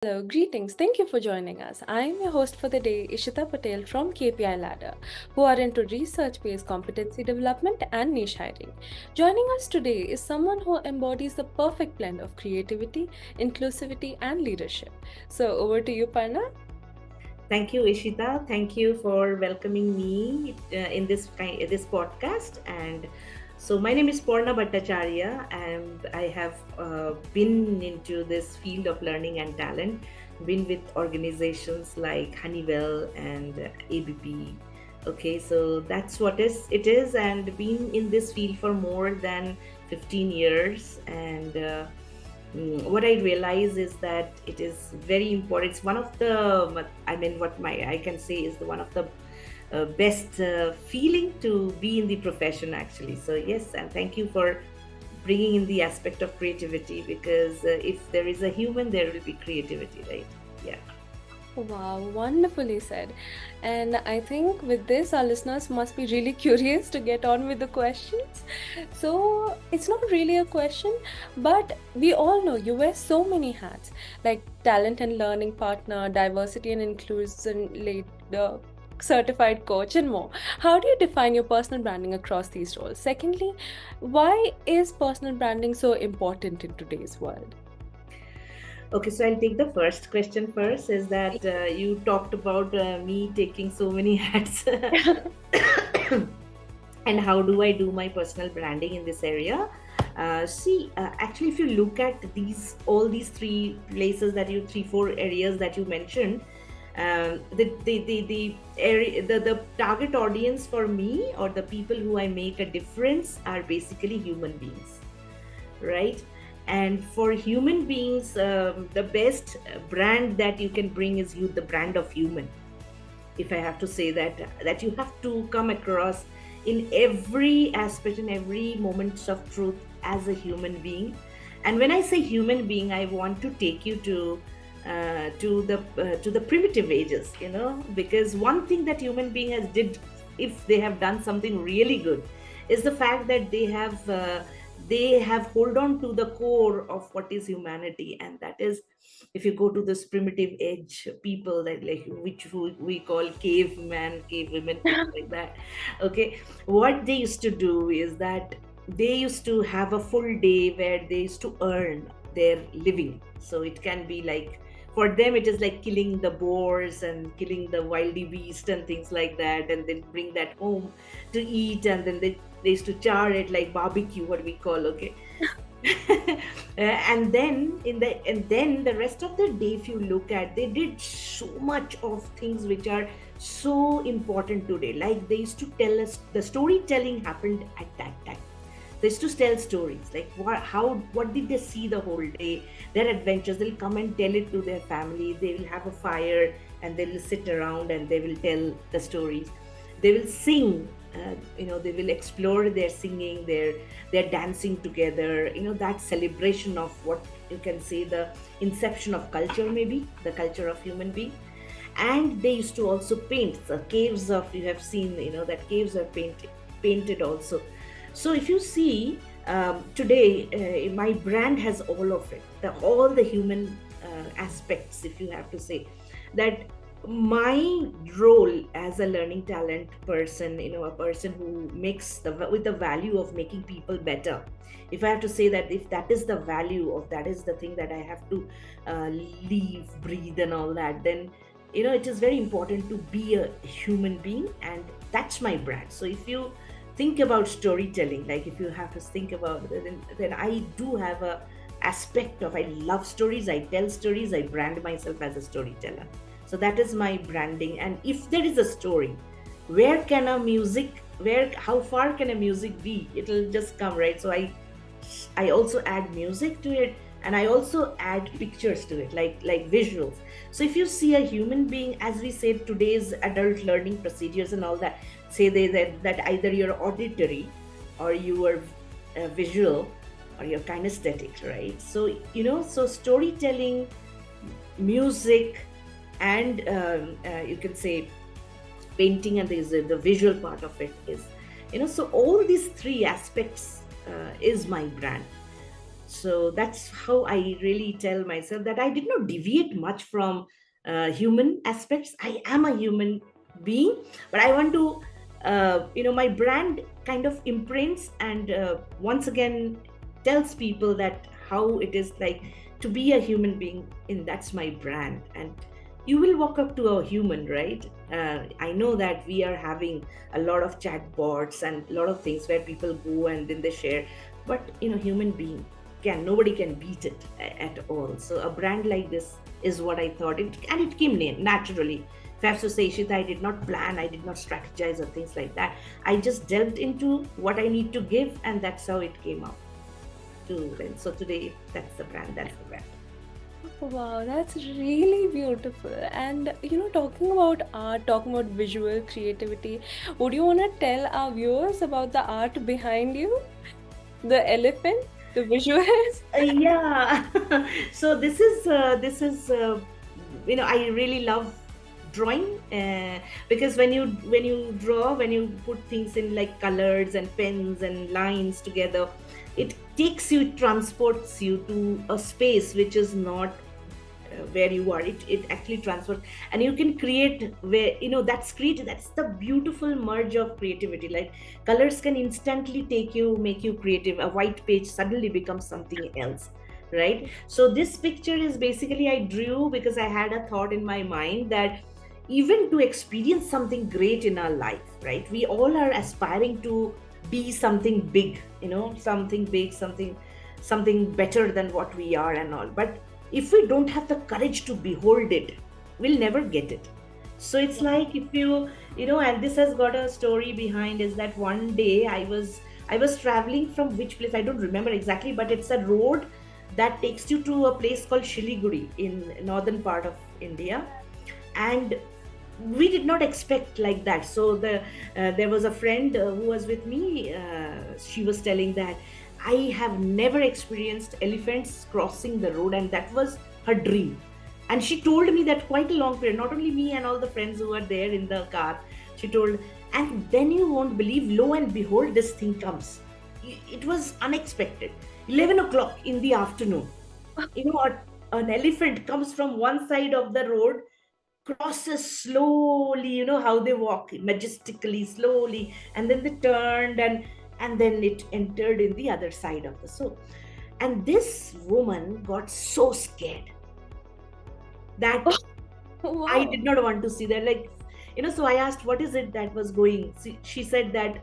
Hello, greetings. Thank you for joining us. I am your host for the day, Ishita Patel from KPI Ladder, who are into research based competency development and niche hiring. Joining us today is someone who embodies the perfect blend of creativity, inclusivity, and leadership. So, over to you, Parna. Thank you, Ishita. Thank you for welcoming me in this podcast. And so, my name is Porna Bhattacharya, and I have been into this field of learning and talent. Been with organizations like Honeywell and ABP. Okay, so that's what is it is, and been in this field for more than 15 years, and what I realize is that it is very important. It's one of the, I mean, what my I can say is the one of the best feeling to be in the profession, actually. So yes, and thank you for bringing in the aspect of creativity, because if there is a human, there will be creativity, right? Yeah. Wow, wonderfully said. And I think with this, our listeners must be really curious to get on with the questions. So it's not really a question, but we all know you wear so many hats like talent and learning partner, diversity and inclusion leader, certified coach, and more. How do you define your personal branding across these roles? Secondly, why is personal branding so important in today's world? Okay, so I'll take the first question first. Is that you talked about me taking so many hats, and how do I do my personal branding in this area? Actually, if you look at all these three, four areas that you mentioned, the target audience for me, or the people who I make a difference, are basically human beings, right? And for human beings, the best brand that you can bring is the brand of human. If I have to say that you have to come across in every aspect, in every moment of truth, as a human being. And when I say human being, I want to take you to the primitive ages, because one thing that human being has did, if they have done something really good, is the fact that they have hold on to the core of what is humanity. And that is, if you go to this primitive age people, that like which who we call caveman, cavewomen, things like that. Okay, what they used to do is that they used to have a full day where they used to earn their living. So it can be like, for them it is like killing the boars and killing the wildy beast and things like that, and then bring that home to eat, and then they used to char it like barbecue, what we call. Okay. And then the rest of the day, if you look at, they did so much of things which are so important today. Like, they used to tell us, the storytelling happened at that time. They used to tell stories like what did they see the whole day, their adventures. They'll come and tell it to their family. They will have a fire, and they will sit around and they will tell the stories. They will sing. They will explore their singing, their dancing together. That celebration of, what you can say, the inception of culture, maybe the culture of human being. And they used to also paint the caves of, you have seen, that caves are painted also. So if you see, today, my brand has all of it, all the human aspects, if you have to say that. My role as a learning talent person, a person who makes with the value of making people better. If I have to say that, if that is the value of, that is the thing that I have to live, breathe, and all that, then it is very important to be a human being, and that's my brand. So if you think about storytelling, like, if you have to think about it, then I do have a aspect of, I love stories, I tell stories, I brand myself as a storyteller. So that is my branding. And if there is a story, how far can a music be? It'll just come, right? So I also add music to it, and I also add pictures to it, like visuals. So if you see a human being, as we said, today's adult learning procedures and all that, say that either you're auditory, or you are visual, or you're kinesthetic, right? So so storytelling, music, and you can say painting, and there's the visual part of it is, so all these three aspects is my brand. So that's how I really tell myself that I did not deviate much from human aspects. I am a human being, but I want to my brand kind of imprints and once again tells people that how it is like to be a human being, and that's my brand. And you will walk up to a human, right? I know that we are having a lot of chat bots and a lot of things where people go and then they share, but human being, nobody can beat it at all. So a brand like this is what I thought it, and it came naturally. If I have to say, Ishita, I did not plan, I did not strategize or things like that. I just delved into what I need to give, and that's how it came up to. And so today, that's the brand. That's the brand. Wow, that's really beautiful. And talking about art, talking about visual creativity, would you want to tell our viewers about the art behind you? The elephant, the visuals? Yeah. So this is I really love drawing, because when you put things in like colors and pens and lines together, it transports you to a space which is not where you are. It actually transfers, and you can create where that's creative. That's the beautiful merge of creativity. Like colors can instantly make you creative. A white page suddenly becomes something else, right? So this picture is basically, I drew because I had a thought in my mind that even to experience something great in our life, right, we all are aspiring to be something big, something big, something better than what we are and all. But if we don't have the courage to behold it, we'll never get it. So it's like, if and this has got a story behind, is that one day I was traveling from which place I don't remember exactly, but it's a road that takes you to a place called Shiliguri in northern part of India. And we did not expect like that. So there was a friend who was with me. She was telling that I have never experienced elephants crossing the road, and that was her dream. And she told me that quite a long period, not only me and all the friends who were there in the car. She told, and then you won't believe, lo and behold, this thing comes. It was unexpected. 11 o'clock in the afternoon, an elephant comes from one side of the road, crosses slowly, how they walk majestically, slowly, and then they turned, and then it entered in the other side of the so. And this woman got so scared that I Wow. did not want to see that. Like, so I asked, what is it that was going? She said that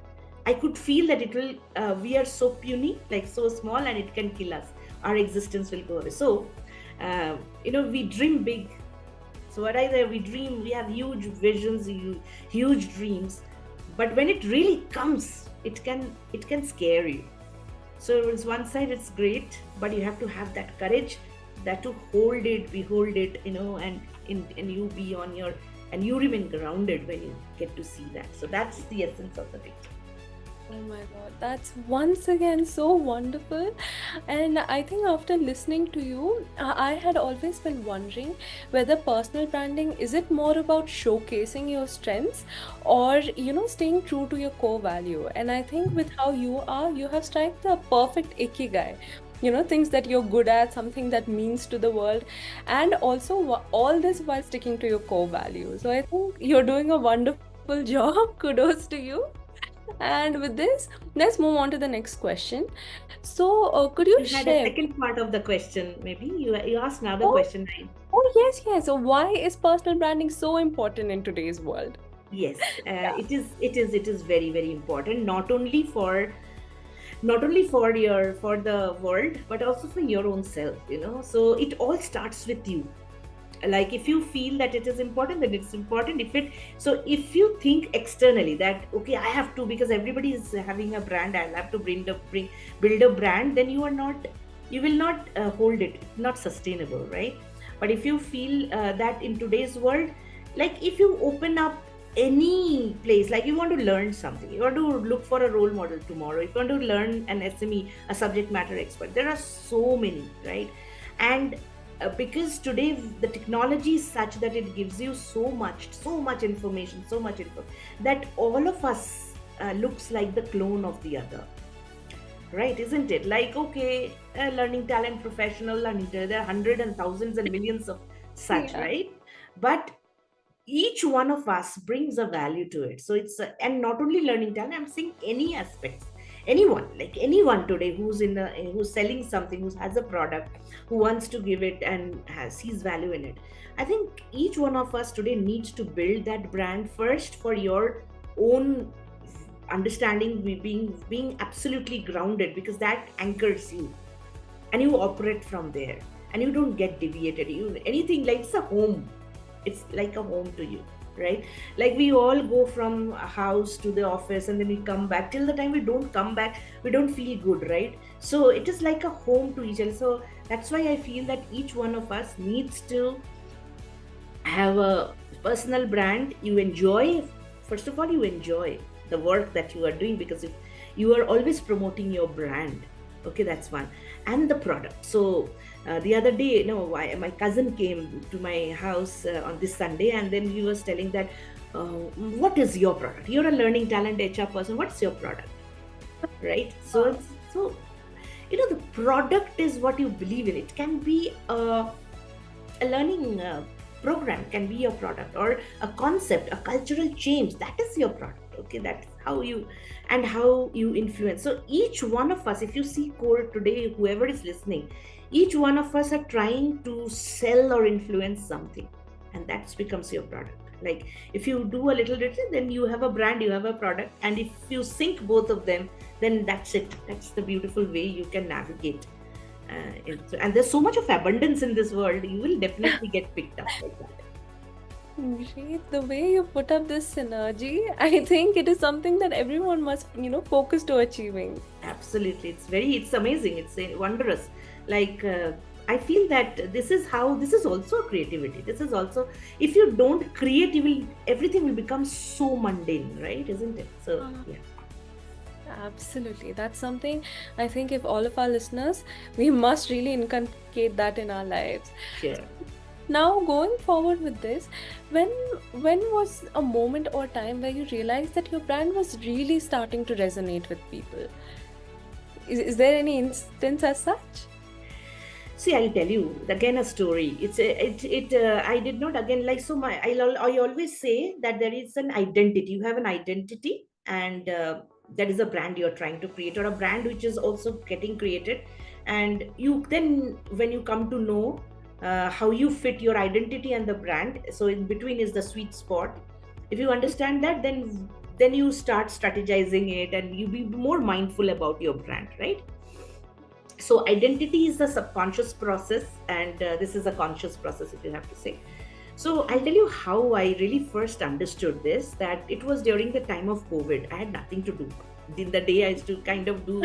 I could feel that it will, we are so puny, like so small, and it can kill us. Our existence will go away. So, we dream big. So what I say, we dream, we have huge visions, huge dreams. But when it really comes, it can scare you. So it's one side, it's great, but you have to have that courage, that to hold it, behold it, and you be on your, and you remain grounded when you get to see that. So that's the essence of the picture. Oh my God, that's once again so wonderful. And I think after listening to you, I had always been wondering whether personal branding is it more about showcasing your strengths or staying true to your core value. And I think with how you are, you have struck the perfect ikigai. Things that you're good at, something that means to the world, and also all this while sticking to your core value. So I think you're doing a wonderful job. Kudos to you. And with this, let's move on to the next question. So, could you You had a share? second part of the question, maybe you asked another Oh, question, right? oh yes, yes. So, why is personal branding so important in today's world? Yes, Yeah. it is very, very important, not only for the world, but also for your own self. So it all starts with you. Like, if you feel that it is important, then it's important. If you think externally that, okay, I have to, because everybody is having a brand, I'll have to build a brand, then you will not hold it. It's not sustainable, right? But if you feel that in today's world, like, if you open up any place, like, you want to learn something, you want to look for a role model tomorrow, if you want to learn an SME, a subject matter expert, there are so many, right? And because today the technology is such that it gives you so much information, so much info, that all of us looks like the clone of the other. right? Isn't it? Like, okay, a learning talent, professional learning talent, there are hundreds and thousands and millions of such, Yeah. right? But each one of us brings a value to it. So it's and not only learning talent, I'm saying any aspects, anyone, like anyone today who's who's selling something, who has a product, who wants to give it and sees value in it. I think each one of us today needs to build that brand first for your own understanding, being absolutely grounded, because that anchors you, and you operate from there, and you don't get deviated. You anything, like it's a home, it's like a home to you, right? Like we all go from a house to the office, and then we come back. Till the time we don't come back, we don't feel good, right? So it is like a home to each other. So that's why I feel that each one of us needs to have a personal brand you enjoy. First of all, you enjoy the work that you are doing, because if you are always promoting your brand, okay, that's one. And the product. So the other day, my cousin came to my house on this Sunday, and then he was telling that, what is your product? You're a learning talent HR person, what's your product, right? So the product is what you believe in. It can be a learning program, can be your product, or a concept, a cultural change, that is your product. Okay, that's how you, and how you influence. So each one of us, if you see core today, whoever is listening, each one of us are trying to sell or influence something, and that becomes your product. Like if you do a little, then you have a brand, you have a product, and if you sync both of them, then that's it. That's the beautiful way you can navigate. And there's so much of abundance in this world, you will definitely get picked up like that. Great. The way you put up this synergy, I think it is something that everyone must, focus to achieving. Absolutely, it's amazing, it's wondrous. Like I feel that this is also creativity. This is also, if you don't create, everything will become so mundane, right? Isn't it? So yeah. Absolutely. That's something I think if all of our listeners, we must really inculcate that in our lives. Sure. Now, going forward with this, when when was a moment or time where you realized that your brand was really starting to resonate with people? Is there any instance as such? See, I'll tell you again a story. I did not, again, like, so I always say that there is an identity. You have an identity, and that is a brand you're trying to create, or a brand which is also getting created. And you then, when you come to know how you fit your identity and the brand, so in between is the sweet spot. If you understand that, then you start strategizing it, and you be more mindful about your brand, right? So identity is the subconscious process, and this is a conscious process, if you have to say. So I'll tell you how I really first understood this, that it was during the time of COVID. I had nothing to do. In the day, I used to kind of do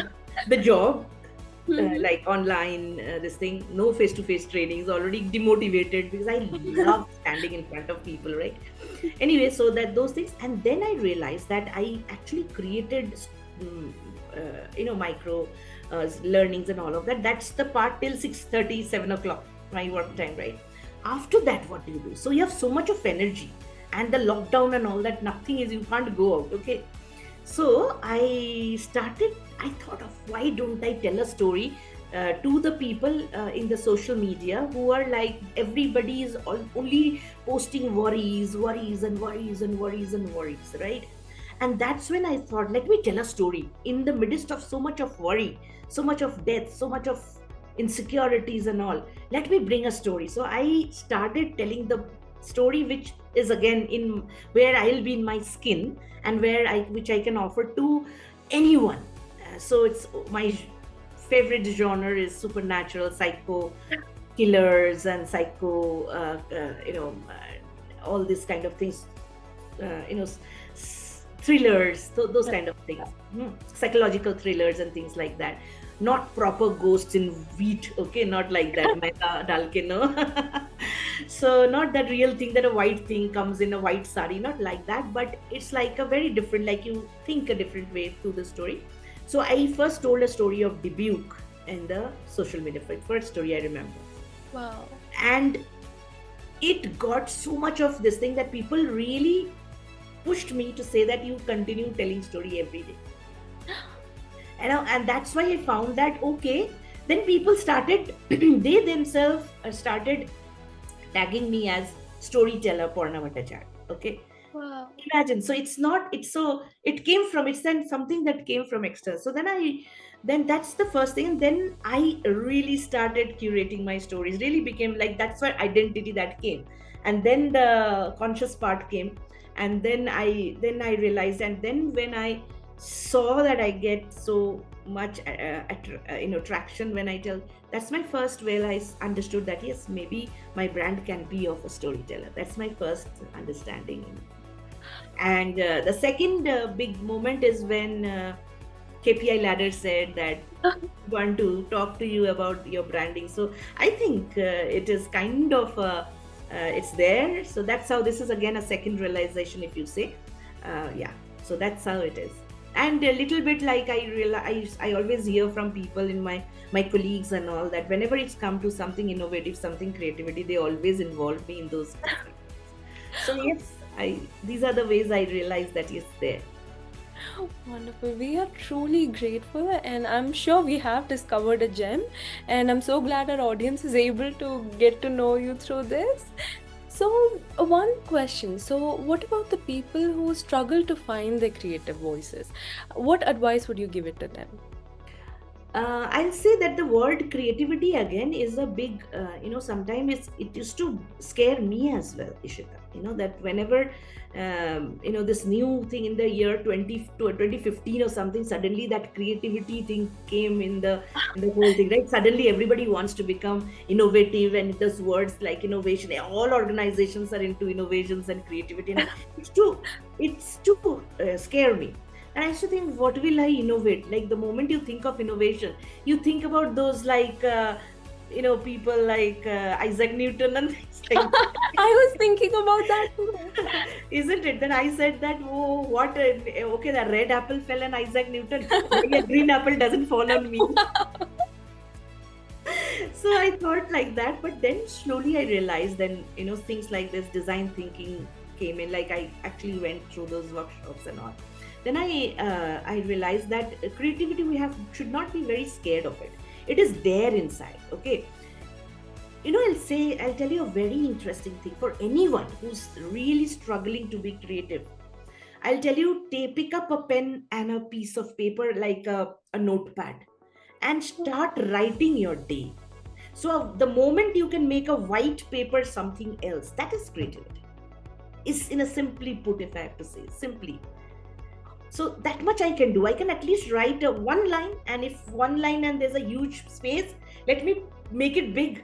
the job, like online, this thing, no face-to-face trainings, already demotivated, because I love standing in front of people, right? Anyway, so that those things, and then I realized that I actually created micro learnings and all of that. That's the part till 6:30, 7 o'clock, my work time, right? After that, what do you do? So you have so much of energy, and the lockdown and all that, nothing is, you can't go out, okay? So I thought of, why don't I tell a story to the people in the social media, who are like, everybody is only posting worries, worries, and worries, and worries, and worries, right? And that's when I thought, let me tell a story in the midst of so much of worry, so much of death, so much of insecurities and all. Let me bring a story. So I started telling the story, which is again in where I'll be in my skin, and which I can offer to anyone. So it's my favorite genre is supernatural, psycho killers, and psycho, all these kind of things, thrillers, those kind of things, psychological thrillers and things like that. Not proper ghosts in wheat, okay, not like that. Mehta dalke, no. So not that real thing, that a white thing comes in a white sari, not like that, but it's like a very different, like you think a different way through the story. So I first told a story of Dubuque in the social media, first story I remember. Wow. And it got so much of this thing that people really pushed me to say that you continue telling story every day. And that's why I found that, okay, then people started they themselves started tagging me as storyteller Purna Bhattacharya. Okay, Wow. imagine. So it's not, it's so, it came from, it's then something that came from external. So then that's the first thing, and then I really started curating my stories, really became like, that's where identity that came. And then the conscious part came, and then I realized, and then when I saw that I get so much traction when I tell, that's my first, well, understood that yes, maybe my brand can be of a storyteller. That's my first understanding. And the second big moment is when KPI Ladder said that want to talk to you about your branding. So I think it is kind of it's there. So that's how, this is again a second realization, if you say, yeah. So that's how it is. And a little bit like I realize, I always hear from people in my colleagues and all, that whenever it's come to something innovative, something creativity, they always involve me in those. So yes, these are the ways I realize that is there. Wonderful. We are truly grateful, and I'm sure we have discovered a gem. And I'm so glad our audience is able to get to know you through this. So, one question. So, what about the people who struggle to find their creative voices? What advice would you give it to them? I'll say that the word creativity again is a big, sometimes it used to scare me as well, Ishita. That whenever, this new thing in the year 2015 or something, suddenly that creativity thing came in the whole thing, right? Suddenly everybody wants to become innovative, and those words like innovation, all organizations are into innovations and creativity. And it's too scare me. And I used to think, what will I innovate? Like the moment you think of innovation, you think about those like, people like Isaac Newton and things like that. I was thinking about that too. Isn't it? Then I said that, oh, what? Okay, the red apple fell on Isaac Newton. Maybe a green apple doesn't fall on me. So I thought like that. But then slowly I realized, then, things like this design thinking came in. Like I actually went through those workshops and all. Then I realized that creativity, should not be very scared of it. It is there inside. Okay, I'll tell you a very interesting thing for anyone who's really struggling to be creative. I'll tell you, pick up a pen and a piece of paper, like a notepad, and start writing your day. So the moment you can make a white paper something else, that is creativity. Is, in a simply put, if I have to say simply. So that much I can do. I can at least write one line, and if one line and there's a huge space, let me make it big.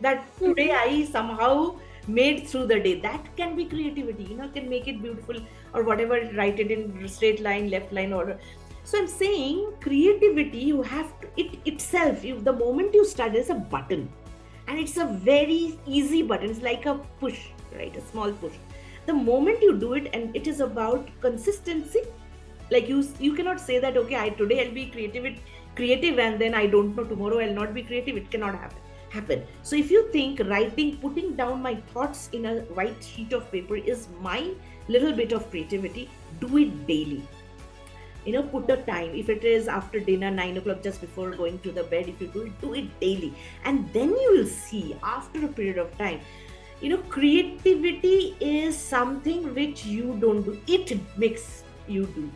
That today I somehow made through the day. That can be creativity. Can make it beautiful or whatever. Write it in straight line, left line, or. So I'm saying creativity. You have to it itself. The moment you start, there's a button, and it's a very easy button. It's like a push, right? A small push. The moment you do it, and it is about consistency. Like you cannot say that, okay, today I'll be creative and then I don't know, tomorrow I'll not be creative. It cannot happen. So if you think putting down my thoughts in a white sheet of paper is my little bit of creativity, do it daily. Put a time. If it is after dinner, 9 o'clock, just before going to the bed, if you do it daily, and then you will see after a period of time, creativity is something which you don't do, it makes you do.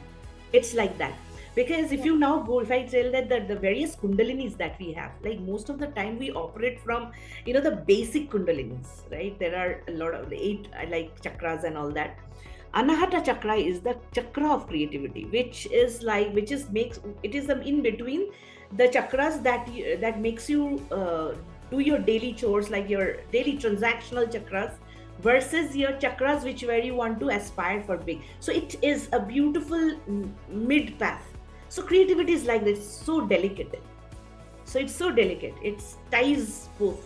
It's like that. Because if I tell that the various kundalinis that we have, like most of the time we operate from, the basic kundalinis, right? There are a lot of 8 like chakras and all that. Anahata chakra is the chakra of creativity, which is in between the chakras that makes you do your daily chores, like your daily transactional chakras, versus your chakras where you want to aspire for big. So it is a beautiful mid path. So creativity is like this, so delicate. It ties both,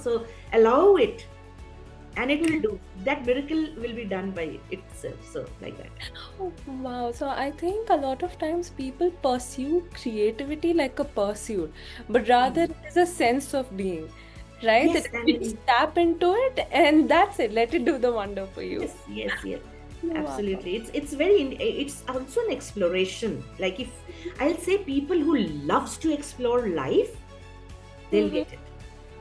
so allow it, and it will do. That miracle will be done by itself. So like that. Oh, wow. So I think a lot of times people pursue creativity like a pursuit, but rather it is a sense of being, right? Yes, That you just tap into it and that's it. Let it do the wonder for you. yes. Wow. Absolutely. It's also an exploration. Like, if I'll say, people who loves to explore life, they'll Mhm. get it.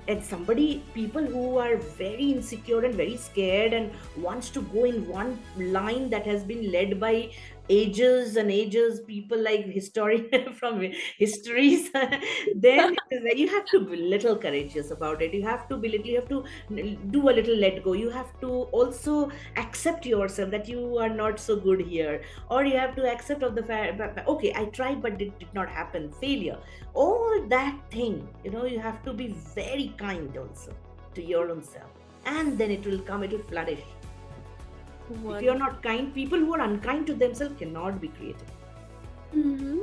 And somebody, people who are very insecure and very scared and wants to go in one line that has been led by ages and ages, people like historian from histories, then it is like you have to be little courageous about it. You have to be little, you have to do a little let go. You have to also accept yourself that you are not so good here, or you have to accept of the fact, okay, I tried but it did not happen, failure, all that thing. You have to be very kind also to your own self, and then it will come, it will flourish. If you're Wonderful. not kind, people who are unkind to themselves cannot be creative. Mhm.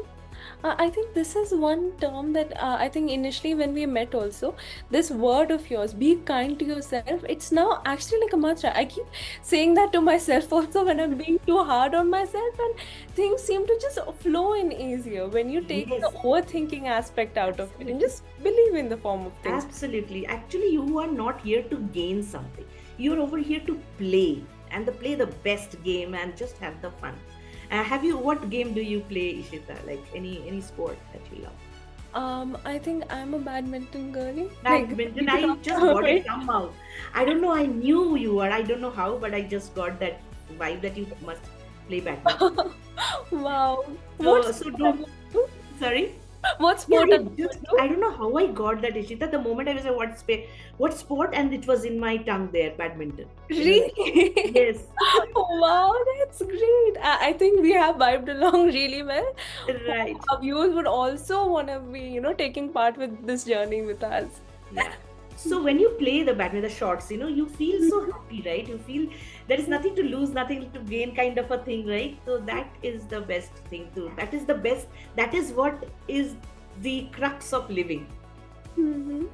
I think this is one term that I think initially when we met also, this word of yours, be kind to yourself, it's now actually like a mantra. I keep saying that to myself also when I'm being too hard on myself, and things seem to just flow in easier when you take the Yes, overthinking aspect out of it and absolutely. just believe in the form of things. Absolutely. Actually, you are not here to gain something. You're over here to play, and the play the best game and just have the fun. Have you? What game do you play, Ishita? Like any sport that you love? I think I'm a badminton girly. Like Badminton. people I talk just about got it it. somehow. I don't know. I knew you were. I don't know how, but I just got that vibe that you must play badminton. Wow. What So so sport are do you into? sorry. What Yeah, sport are I you just into? I don't know how I got that, Ishita. The moment I was like, what sport, and it was in my tongue there, badminton. Like, Really? yes, Wow, that's great. I think we have vibed along really well. Hope right. our viewers would also want to be, taking part with this journey with us. Yeah. So when you play the badminton, the shots, you feel so happy, right? You feel there is nothing to lose, nothing to gain, kind of a thing, right? So that is the best thing to. That is the best. That is what is the crux of living. Mhm.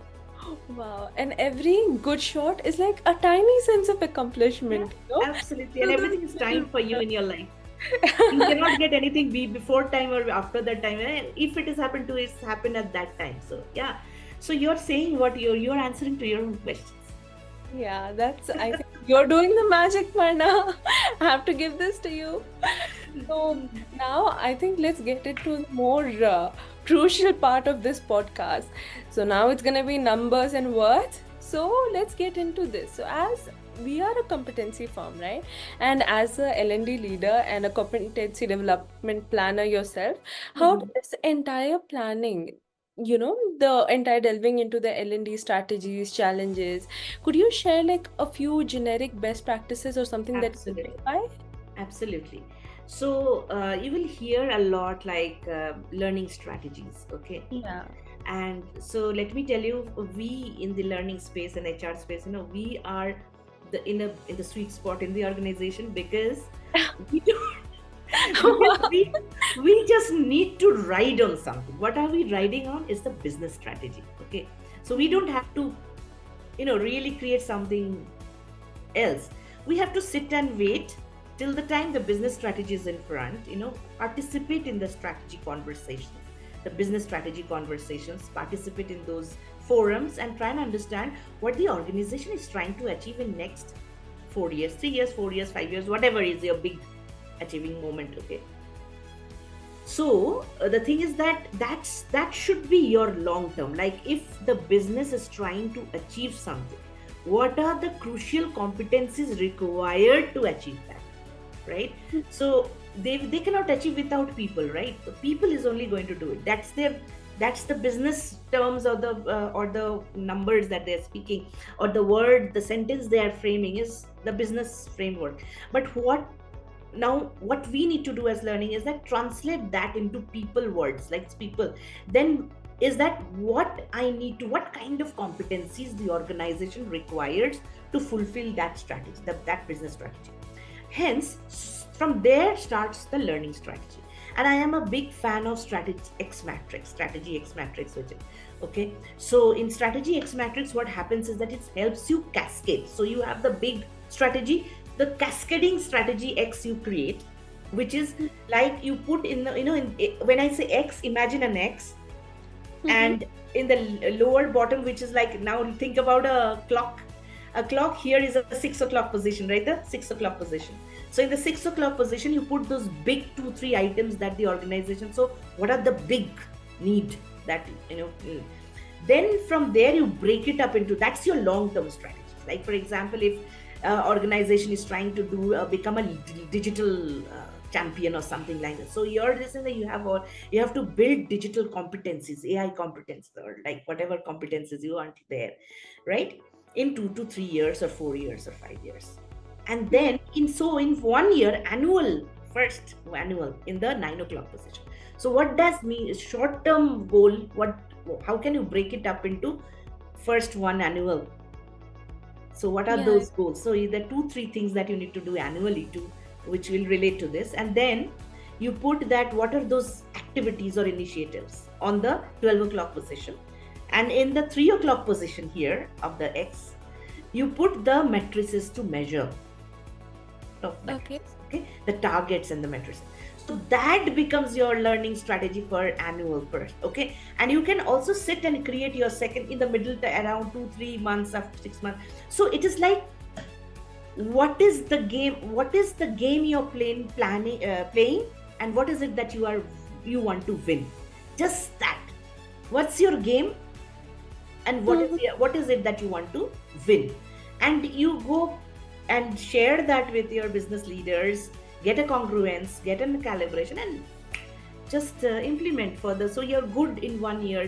Wow. And every good shot is like a tiny sense of Yeah, accomplishment, absolutely. And to those everything is little timed for you in your life. You people. cannot get anything be before time or after that time. If it has happened to, it's happened at that time. So yeah. So you're saying what you're answering to your own questions. Yeah, I think you're doing the magic, Marna. I have to give this to you. So now I think let's get into the more crucial part of this podcast. So now it's going to be numbers and words. So let's get into this. So as we are a competency firm, right? And as a L&D leader and a competency development planner yourself, how does this entire planning, the entire delving into the L&D strategies, challenges, could you share like a few generic best practices or something that you live Absolutely. by? Absolutely. So you will hear a lot like learning strategies, okay? Yeah. And so let me tell you, we in the learning space and HR space, we are in the sweet spot in the organization, because we don't because we just need to ride on something. What are we riding on is the business strategy, okay? So we don't have to really create something else. We have to sit and wait till the time the business strategy is in front, participate in the strategy conversations, the business strategy conversations, participate in those forums, and try and understand what the organization is trying to achieve in next 4 years, 3 years, 4 years, 5 years, whatever is your big achieving moment, okay? So the thing is that should be your long term. Like, if the business is trying to achieve something, what are the crucial competencies required to achieve that, right? So they cannot achieve without people, right? So people is only going to do it. That's the business terms, or the numbers that they're speaking, or the word, the sentence they are framing is the business framework. But what we need to do as learning is that translate that into people words, like people. Then is that what kind of competencies the organization requires to fulfill that strategy, that business strategy. Hence, from there starts the learning strategy. And I am a big fan of strategy x matrix, which is okay. So in strategy x matrix, what happens is that it helps you cascade. So you have the big strategy, the cascading strategy x you create, which is like you put in the, when I say x, imagine an x, Mm-hmm. and in the lower bottom, which is like, now think about a clock, a clock here is a 6 o'clock position, right? The 6 o'clock position. So in the 6 o'clock position, you put those big 2 3 items that the organization. So what are the big need that then from there you break it up into, that's your long term strategies. Like for example, if organization is trying to do become a digital champion or something like that, so you're listening that you have to build digital competencies, AI competence, or like whatever competencies you want there, right, in 2 to 3 years or 4 years or 5 years. And then in 1 year, annual, first annual in the 9 o'clock position. So what does mean short term goal? What, how can you break it up into first one annual? So what are Yeah. those goals? So the 2 3 things that you need to do annually to, which will relate to this, and then you put that what are those activities or initiatives on the 12 o'clock position, and in the 3 o'clock position here of the X, you put the matrices to measure of Okay. metrics, okay, the targets and the metrics. So that becomes your learning strategy for annual first, okay. And you can also sit and create your second in the middle around 2 3 months after 6 months. So it is like, what is the game you're playing, and what is it that you want to win, just that. What's your game, and Mhm. what is it that you want to win, and you go and share that with your business leaders, get a congruence, get a calibration, and just implement further. So you're good in 1 year.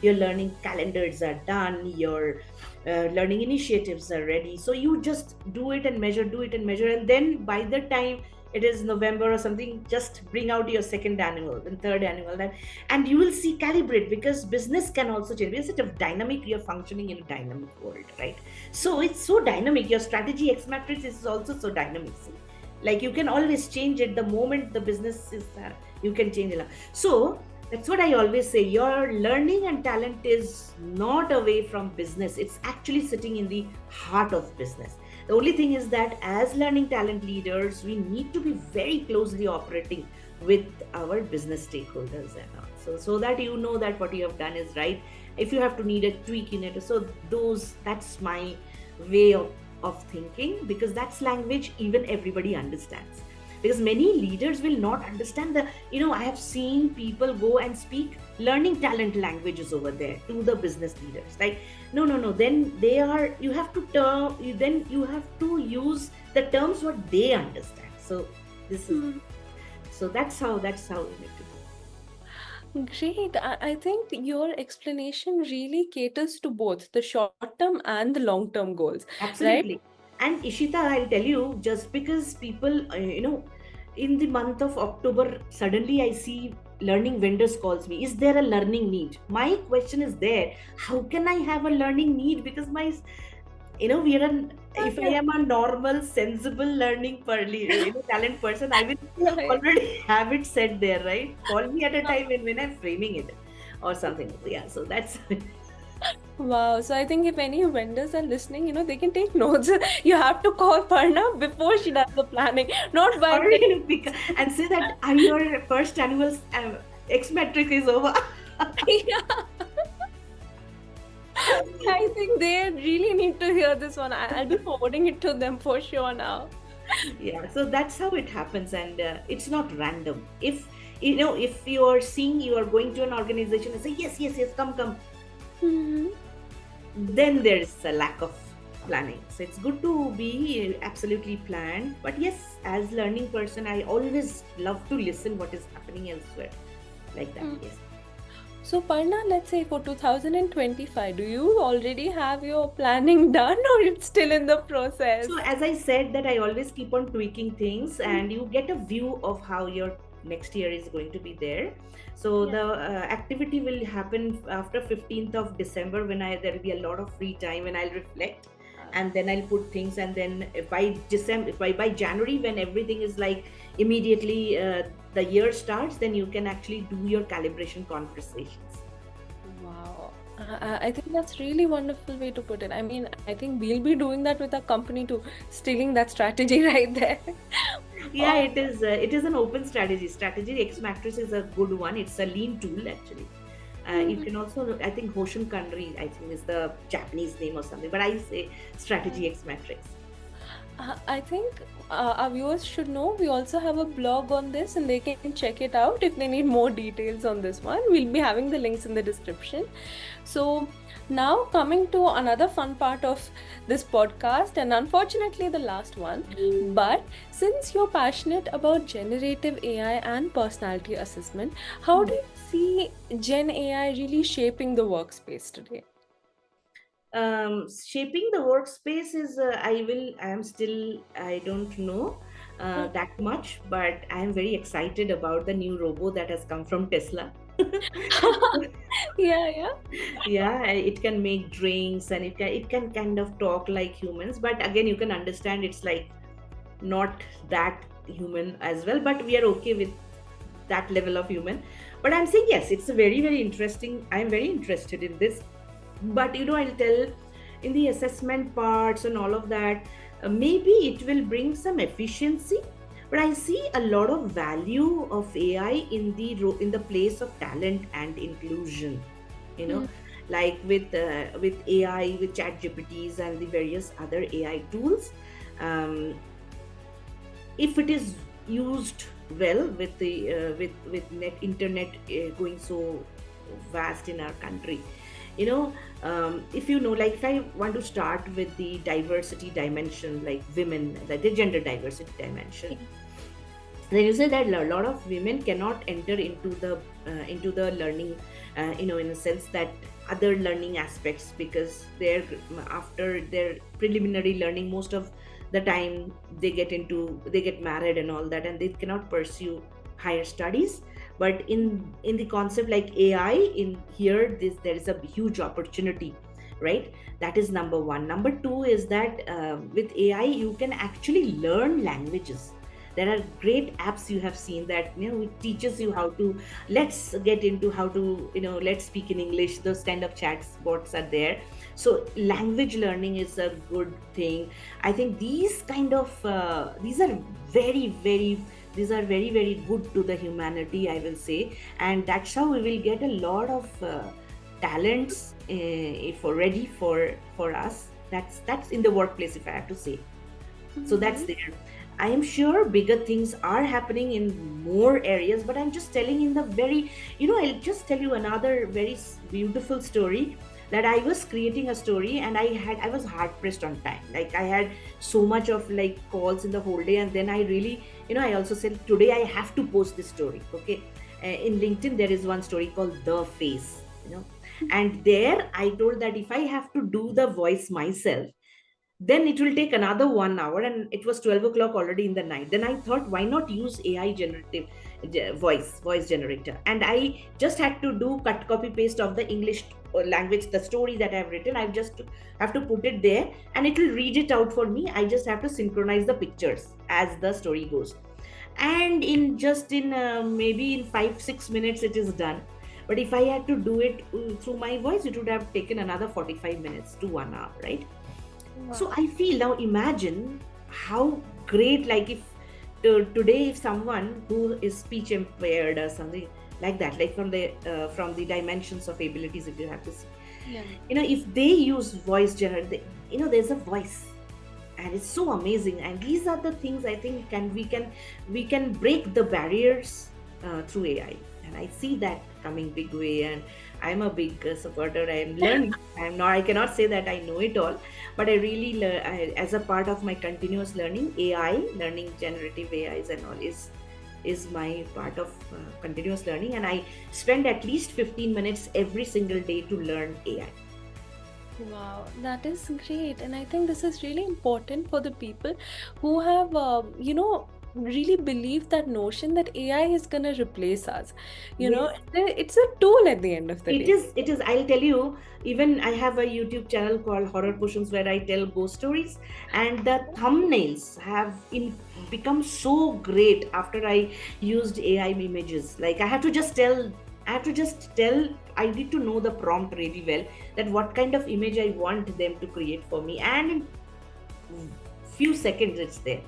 Your learning calendars are done, your learning initiatives are ready. So you just do it and measure, and then by the time it is November or something, just bring out your second annual and third annual, and you will see calibrate, because business can also change. Because it's a dynamic, you're functioning in a dynamic world, right? So it's so dynamic. Your strategy X matrix is also so dynamic. See? Like you can always change it the moment the business is you can change it. So that's what I always say, your learning and talent is not away from business, it's actually sitting in the heart of business. The only thing is that as learning talent leaders, we need to be very closely operating with our business stakeholders and all, so that you know that what you have done is right. If you have to need a tweak in it, so that's my way of thinking, because that's language even everybody understands. Because many leaders will not understand I have seen people go and speak learning talent languages over there to the business leaders, like no, then you have to use the terms what they understand. So this is, Mhm. so that's how we need to do. Great. I think your explanation really caters to both the short term and the long term goals, right? Absolutely. And Ishita, I'll tell you, just because people, in the month of October, suddenly I see learning vendors calls me. Is there a learning need? My question is there. How can I have a learning need? Because we are if I Yeah. am a normal, sensible learning talent person, I will Right. already have it said there, right? Call me at a time when I'm framing it or something. Yeah, so that's Wow. So I think if any vendors are listening, they can take notes. You have to call Parna before she does the planning, not while or taking. and say that your first annual X metric is over. Yeah. I think they really need to hear this one. I'll be forwarding it to them for sure now. Yeah, so that's how it happens, and it's not random. If you are seeing, you are going to an organization and say yes, come, Mhm. then there is a lack of planning. So it's good to be absolutely planned, but yes, as learning person, I always love to listen what is happening elsewhere, like that. Mm. Yes. So, Parna, let's say for 2025, do you already have your planning done or it's still in the process? So as I said, that I always keep on tweaking things, and you get a view of how your next year is going to be there. So Yeah. the activity will happen after 15th of December, when there will be a lot of free time, and I'll reflect, and then I'll put things, and then by December, by January, when everything is like immediately the year starts, then you can actually do your calibration conversations. Wow. I think that's really wonderful way to put it. I mean, I think we'll be doing that with our company too, stealing that strategy right there. Yeah, Oh, it is an open strategy. Strategy X Matrix is a good one. It's a lean tool actually. You can also, I think Hoshin Kanri, I think is the Japanese name or something, but I say Strategy X Matrix. I think our viewers should know we also have a blog on this and they can check it out if they need more details on this one. We'll be having the links in the description. So, now coming to another fun part of this podcast, and unfortunately the last one. But since you're passionate about generative AI and personality assessment, how do you see Gen AI really shaping the workspace today? Shaping the workspace is, I don't know that much, but I am very excited about the new robo that has come from Tesla. Yeah, yeah. Yeah, it can make drinks, and it can kind of talk like humans, but again, you can understand it's like not that human as well, but we are okay with that level of human. But I'm saying yes, it's a very, very interesting. I'm very interested in this, but I'll tell in the assessment parts and all of that, maybe it will bring some efficiency, but I see a lot of value of AI in the place of talent and inclusion, you know Hmm. like with AI, with chat gpts and the various other AI tools. um, if it is used well, with the with net internet going so vast in our country, you know if like if I want to start with the diversity dimension, like women, like the gender diversity dimension, then you say that a lot of women cannot enter into the learning, in a sense that other learning aspects, because they're after their preliminary learning, most of the time they get married and all that, and they cannot pursue higher studies. But in the concept like AI, in here this there is a huge opportunity, right? That is number one. Number two is that with AI you can actually learn languages. There are great apps you have seen that it teaches you how to, let's get into how to, let's speak in English. Those kind of chats bots are there. So language learning is a good thing. I think these kind of these are very very these are very very good to the humanity, I will say. And that's how we will get a lot of talents for ready for us. That's in the workplace, if I have to say. So that's Mhm. there. I am sure bigger things are happening in more areas, but I'm just telling in the very, I'll just tell you another very beautiful story, that I was creating a story and I was hard pressed on time. Like I had so much of like calls in the whole day, and then I really, I also said today I have to post this story. Okay. In LinkedIn, there is one story called The Face, and there I told that if I have to do the voice myself, then it will take another 1 hour, and it was 12 o'clock already in the night. Then I thought, why not use AI generative voice generator? And I just had to do cut copy paste of the English language, the story that I've written. I just have to put it there, and it will read it out for me. I just have to synchronize the pictures as the story goes, and in maybe in 5-6 minutes it is done. But if I had to do it through my voice, it would have taken another 45 minutes to 1 hour, right? So Wow. I feel, now imagine how great, like if today if someone who is speech impaired or something like that, like from the dimensions of abilities, if you have to see, Yeah. if they use voice generate, there's a voice, and it's so amazing. And these are the things I think we can break the barriers through AI, and I see that coming big way. And I'm a big supporter. I'm learning. I cannot say that I know it all, but I really as a part of my continuous learning, AI learning, generative AIs and all is my part of continuous learning, and I spend at least 15 minutes every single day to learn AI. Wow, that is great. And I think this is really important for the people who have, really believe that notion that AI is going to replace us. Yes. It's a tool at the end of the It day. is, it is. I'll tell you, even I have a YouTube channel called Horror Potions where I tell ghost stories, and the thumbnails become so great after I used AI images. Like I have to just tell, I need to know the prompt really well, that what kind of image I want them to create for me, and in few seconds it's there.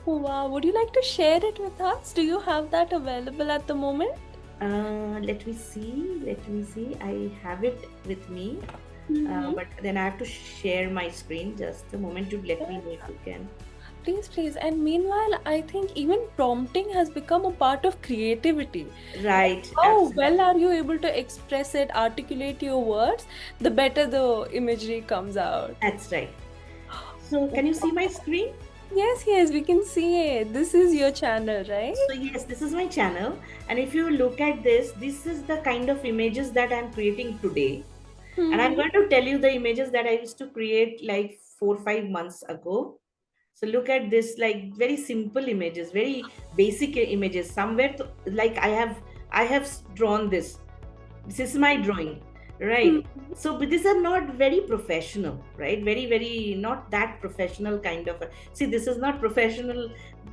Wow, would you like to share it with us? Do you have that available at the moment? Let me see. Let me see. I have it with me, Mm-hmm. but then I have to share my screen. Just a moment to let me know if you can. Please, please. And meanwhile, I think even prompting has become a part of creativity. Right. How well Absolutely. are you able to express it, articulate your words, the better the imagery comes out. That's right. So, can you see my screen? Yes, yes, we can see it. This is your channel, right? So yes, this is my channel, and if you look at this, this is the kind of images that I'm creating today. And I'm Mm-hmm. going to tell you the images that I used to create like 4 5 months ago. So look at this, like very simple images, very basic images. Somewhere, like I have drawn this. This is my drawing, right? So, but these are not very professional, right? Very not that professional kind of. See, this is not professional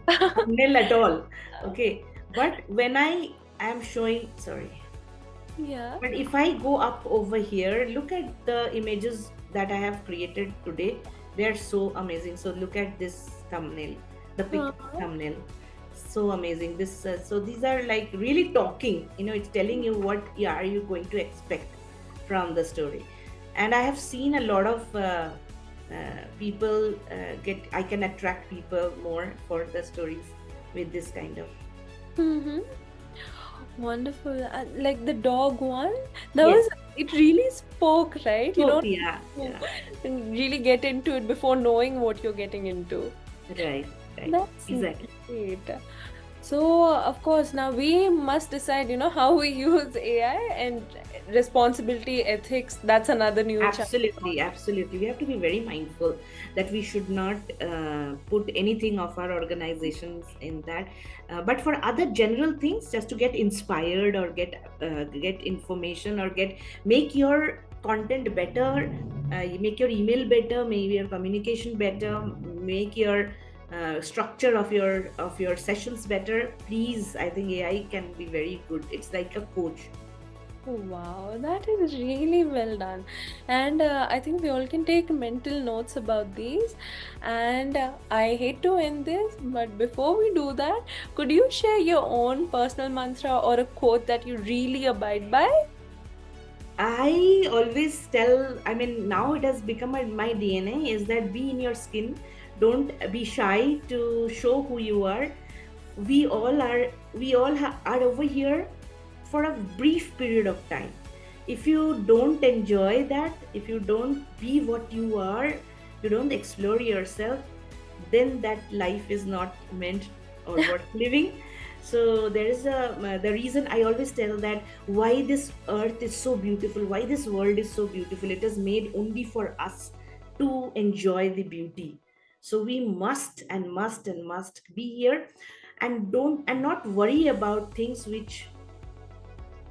thumbnail at all. Okay, but when I am showing, sorry, Yeah. but if I go up over here, look at the images that I have created today. They are so amazing. So look at this thumbnail, the pic Uh-huh. thumbnail. So amazing. This so these are like really talking. It's telling you what are you going to expect from the story. And I have seen a lot of people get. I can attract people more for the stories with this kind of. Mm-hmm. Wonderful. Like the dog one, that Yes. was, it really spoke, right? You Oh don't yeah, have yeah. to really get into it before knowing what you're getting into. Right, right. That's Exactly. great. So, of course, now we must decide, how we use AI and responsibility ethics. That's another new chapter. Absolutely, absolutely. We have to be very mindful that we should not put anything of our organizations in that. But for other general things, just to get inspired or get information or make your content better, you make your email better, make your communication better, make your structure of your sessions better. Please, I think AI can be very good. It's like a coach. Wow, that is really well done. And I think we all can take mental notes about these. And I hate to end this, but before we do that, could you share your own personal mantra or a quote that you really abide by? I always tell, I mean, now it has become my DNA is that be in your skin. Don't be shy to show who you are. We all are, are over here for a brief period of time. If you don't enjoy that, if you don't be what you are, you don't explore yourself, then that life is not meant or worth living. So there is the reason I always tell that why this earth is so beautiful, why this world is so beautiful. It is made only for us to enjoy the beauty. So we must be here, and don't and not worry about things which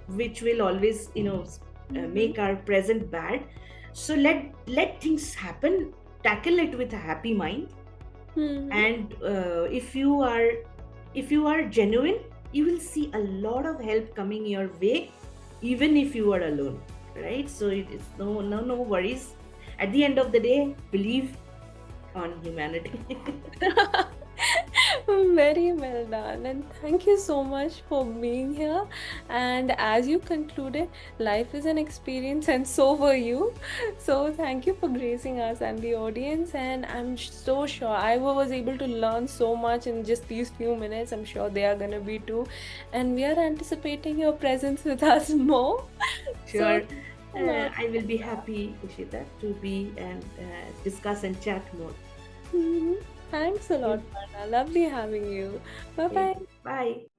will always Mm-hmm. make our present bad. So let things happen, tackle it with a happy mind. Mm-hmm. And if you are genuine, you will see a lot of help coming your way, even if you are alone, right? So it's no worries. At the end of the day, believe on humanity. Very well done, and thank you so much for being here. And as you concluded, life is an experience, and so were you. So, thank you for gracing us and the audience. And I'm so sure I was able to learn so much in just these few minutes. I'm sure they are gonna be too. And we are anticipating your presence with us more. So, Sure. thanks a lot. I will be happy, Ishita, to be and discuss and chat more. Mhm. Thanks a Thank lot, you. Parna. Lovely having you. Bye Thank bye. you. Bye.